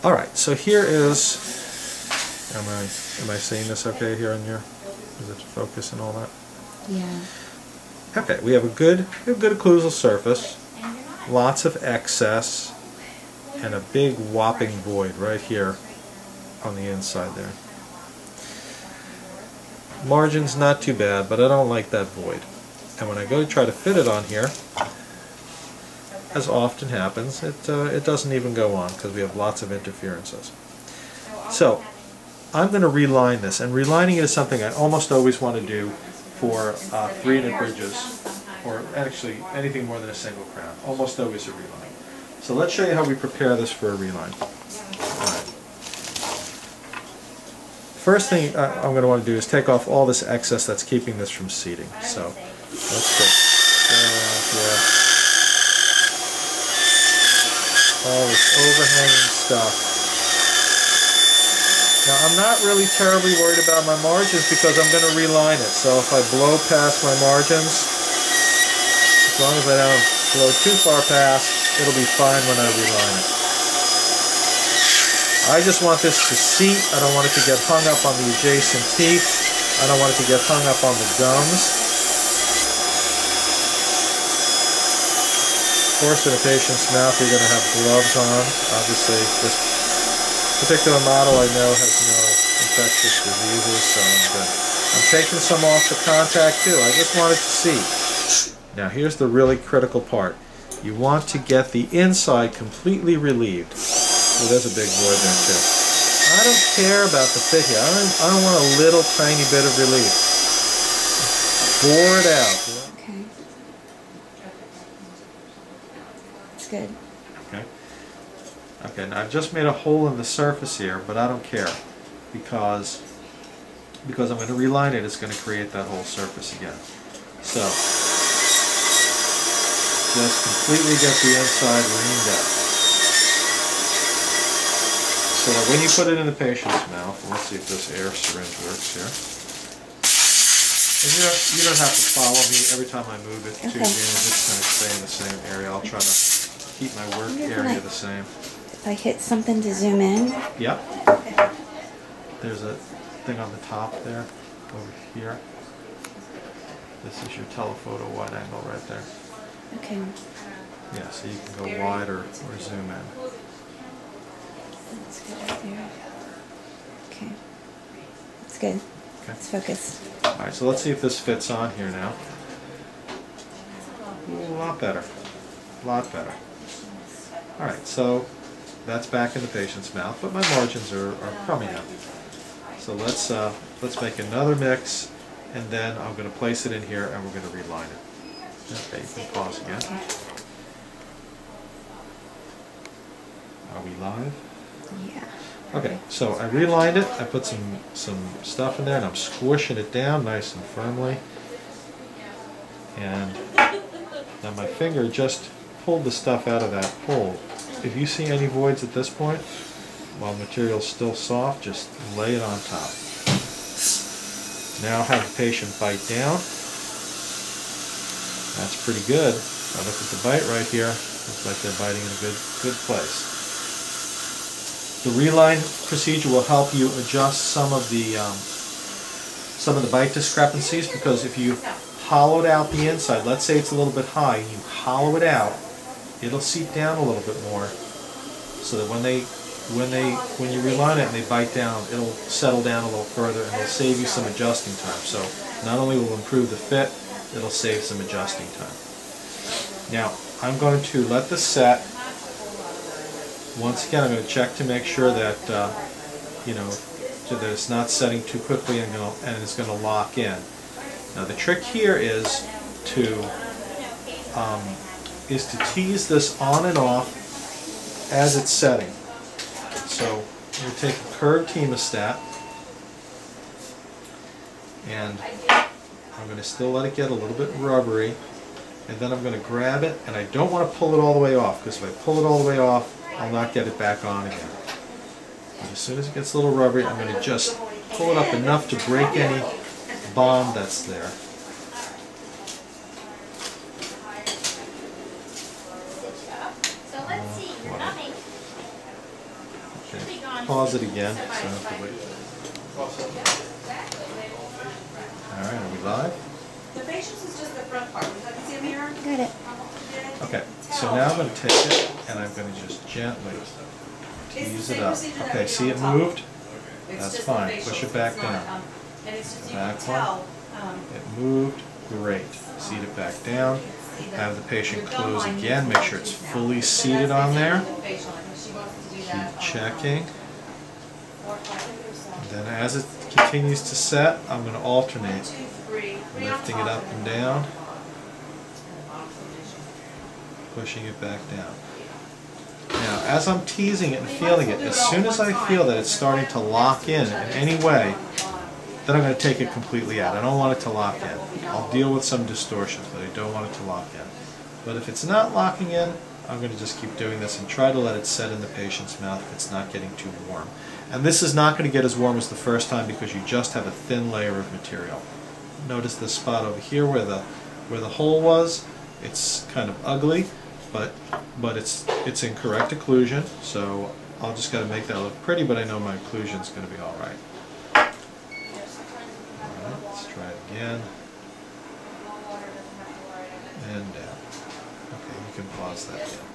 Alright, so here is, am I seeing this okay here in your, is it focus and all that? Yeah. Okay, we have a good occlusal surface, lots of excess, and a big whopping void right here on the inside there. Margin's not too bad, but I don't like that void. And when I go to try to fit it on here, as often happens, it doesn't even go on because we have lots of interferences. So I'm going to reline this, and relining it is something I almost always want to do for 3-unit bridges, or actually anything more than a single crown. Almost always a reline. So let's show you how we prepare this for a reline. Alright. First thing I'm going to want to do is take off all this excess that's keeping this from seating. So let's go around here. All this overhanging stuff. Now I'm not really terribly worried about my margins because I'm going to reline it. So if I blow past my margins, as long as I don't blow too far past, it'll be fine when I reline it. I just want this to seat. I don't want it to get hung up on the adjacent teeth. I don't want it to get hung up on the gums. Of course, in a patient's mouth, you're going to have gloves on. Obviously, this particular model I know has no infectious diseases, so I'm good. I'm taking some off the contact too. I just wanted to see. Now, here's the really critical part. You want to get the inside completely relieved. Oh, there's a big void there too. I don't care about the fit here. I don't want a little tiny bit of relief. Bore it out. Okay. Good. Okay. Okay, now I've just made a hole in the surface here, but I don't care because I'm going to reline it. It's going to create that whole surface again. So just completely get the inside leaned out. So that when you put it in the patient's mouth, let's see if this air syringe works here. And you don't have to follow me every time I move it too. Just kind of stay in the same area. I'll try to keep my work area the same. If I hit something to zoom in. Yep. There's a thing on the top there, over here. This is your telephoto wide angle right there. Okay. Yeah, so you can go wide or zoom in. That's good right there. Okay. That's good. Okay. It's focused. Alright, so let's see if this fits on here now. Ooh, a lot better. A lot better. Alright, so that's back in the patient's mouth, but my margins are coming out. So let's make another mix, and then I'm going to place it in here, and we're going to reline it. Okay, you can pause again. Are we live? Yeah. Okay, so I relined it. I put some stuff in there, and I'm squishing it down nice and firmly. And now my finger just pulled the stuff out of that hole. If you see any voids at this point, while the material's still soft, just lay it on top. Now have the patient bite down. That's pretty good. Now look at the bite right here. Looks like they're biting in a good place. The reline procedure will help you adjust some of the bite discrepancies, because if you hollowed out the inside, let's say it's a little bit high, and you hollow it out, it'll seep down a little bit more, so that when you reline it and they bite down, it'll settle down a little further, and it'll save you some adjusting time. So not only will it improve the fit, it'll save some adjusting time. Now I'm going to let this set. Once again, I'm going to check to make sure that that it's not setting too quickly and it's going to lock in. Now the trick here is to tease this on and off as it's setting. So you take a curved hemostat, and I'm going to still let it get a little bit rubbery, and then I'm going to grab it, and I don't want to pull it all the way off, because if I pull it all the way off, I'll not get it back on again. But as soon as it gets a little rubbery, I'm going to just pull it up enough to break any bond that's there. Okay, pause it again, so I don't have to wait. Alright, are we live? The facials is just the front part. Would you like to see a mirror? Got it. Okay, so now I'm going to take it and I'm going to just gently tease it up. Okay, see it moved? That's fine. Push it back down. Back one. It moved. Great. Seat it back down. Have the patient close again. Make sure it's fully seated on there. Keep checking. And then as it continues to set, I'm going to alternate, lifting it up and down, pushing it back down. Now, as I'm teasing it and feeling it, as soon as I feel that it's starting to lock in any way, then I'm going to take it completely out. I don't want it to lock in. I'll deal with some distortions, but I don't want it to lock in. But if it's not locking in, I'm going to just keep doing this and try to let it set in the patient's mouth if it's not getting too warm. And this is not going to get as warm as the first time because you just have a thin layer of material. Notice the spot over here where the hole was. It's kind of ugly, but it's in correct occlusion, so I'll just got to make that look pretty, but I know my occlusion is going to be all right. Alright, let's try it again. And down. Okay, you can pause that again.